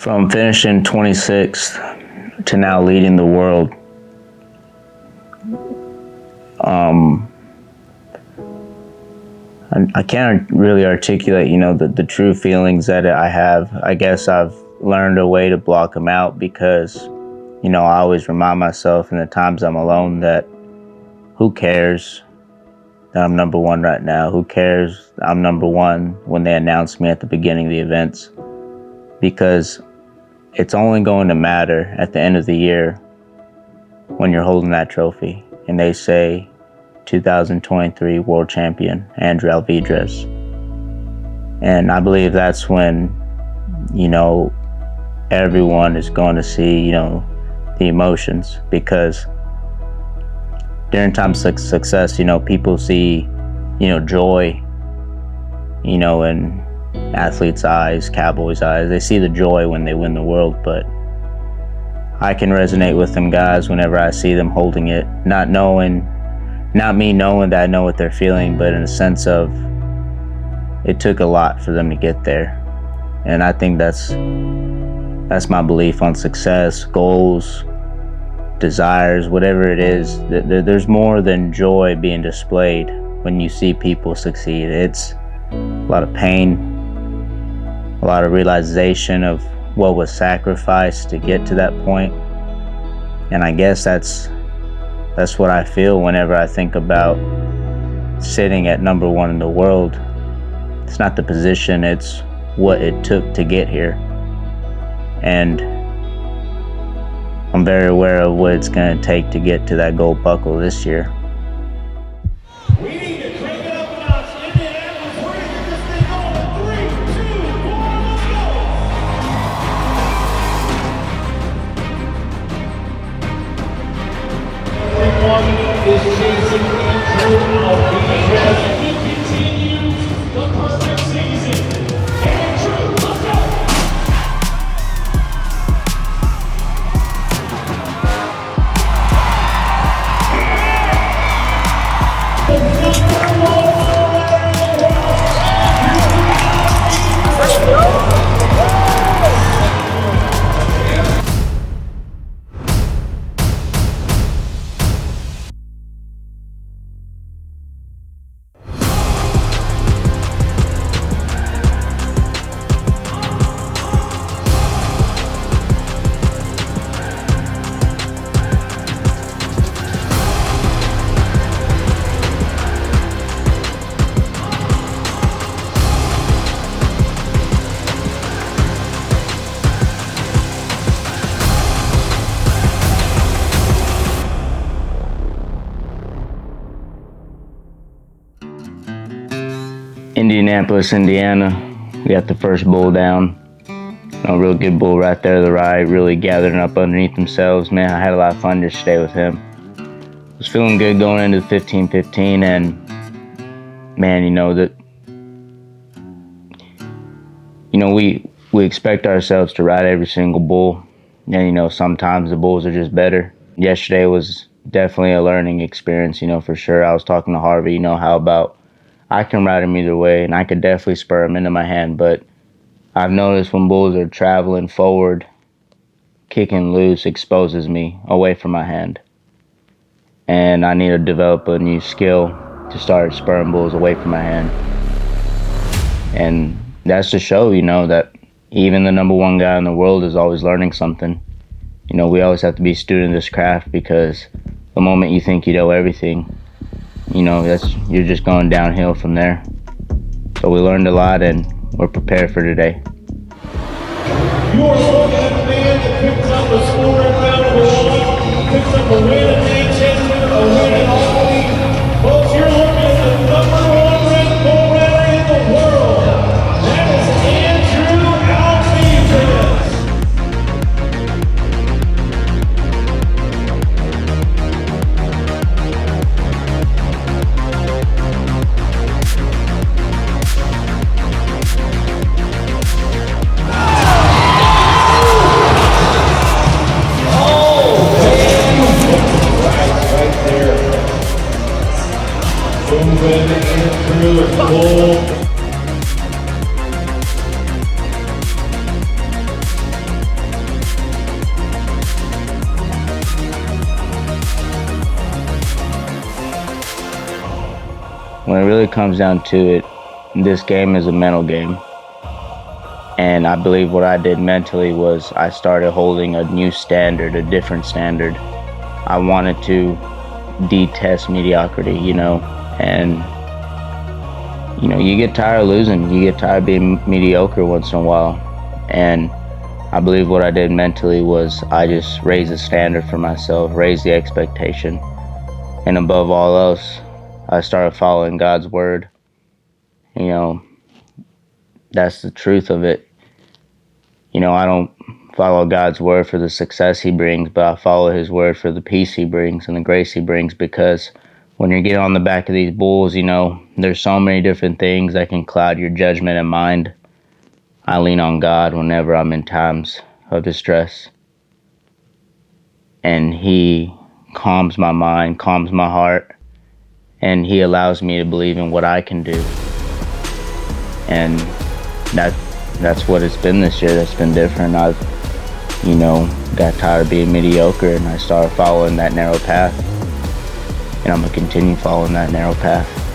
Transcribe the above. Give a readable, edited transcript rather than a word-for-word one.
From finishing 26th to now leading the world, I can't really articulate, the true feelings that I have. I guess I've learned a way to block them out because, I always remind myself in the times I'm alone that who cares that I'm number one right now? Who cares I'm number one when they announce me at the beginning of the events? Because it's only going to matter at the end of the year when you're holding that trophy and they say 2023 world champion Andrew Alvidrez. And I believe that's when, everyone is going to see, the emotions, because during times of success, people see, joy, in athletes' eyes, cowboys' eyes. They see the joy when they win the world, but I can resonate with them guys whenever I see them holding it, not me knowing that I know what they're feeling, but in a sense of it took a lot for them to get there. And I think that's my belief on success, goals, desires, whatever it is. There's more than joy being displayed when you see people succeed. It's a lot of pain, a lot of realization of what was sacrificed to get to that point. And I guess that's what I feel whenever I think about sitting at number one in the world. It's not the position, it's what it took to get here. And I'm very aware of what it's going to take to get to that gold buckle this year. We need to crank it up a notch. Indianapolis, we're going to get this thing going. 3, 2, 1, let's go. Everyone is chasing Andrew Alvidrez. He continues the perfect season. Andrew, let's go. Indianapolis, Indiana. We got the first bull down. A real good bull right there to the right, really gathering up underneath themselves. Man, I had a lot of fun yesterday with him. Was feeling good going into the 15-15, and man, we expect ourselves to ride every single bull, and sometimes the bulls are just better. Yesterday was definitely a learning experience, for sure. I was talking to Harvey, how about I can ride him either way, and I could definitely spur him into my hand, but I've noticed when bulls are traveling forward, kicking loose exposes me away from my hand. And I need to develop a new skill to start spurring bulls away from my hand. And that's to show, that even the number one guy in the world is always learning something. We always have to be a student of this craft, because the moment you think you know everything, you're just going downhill from there. So we learned a lot, and we're prepared for today. You are looking at the man that picks up a scoring round of a shot, picks up a win at Manchester, a win at Albany. Folks, you're looking at the number one ranked bull rider in the world. That is Andrew Alvidrez. Right there. when it really comes down to it, this game is a mental game. And I believe what I did mentally was I started holding a new standard, a different standard. I wanted to detest mediocrity, and you get tired of losing. You get tired of being mediocre once in a while. And I believe what I did mentally was I just raised the standard for myself, raised the expectation. And above all else, I started following God's word. That's the truth of it. I don't follow God's word for the success he brings, but I follow his word for the peace he brings and the grace he brings, because when you get on the back of these bulls, there's so many different things that can cloud your judgment and mind. I lean on God whenever I'm in times of distress. And he calms my mind, calms my heart, and he allows me to believe in what I can do. And that's what it's been this year. That's been different. I've, got tired of being mediocre, and I started following that narrow path. And I'm going to continue following that narrow path.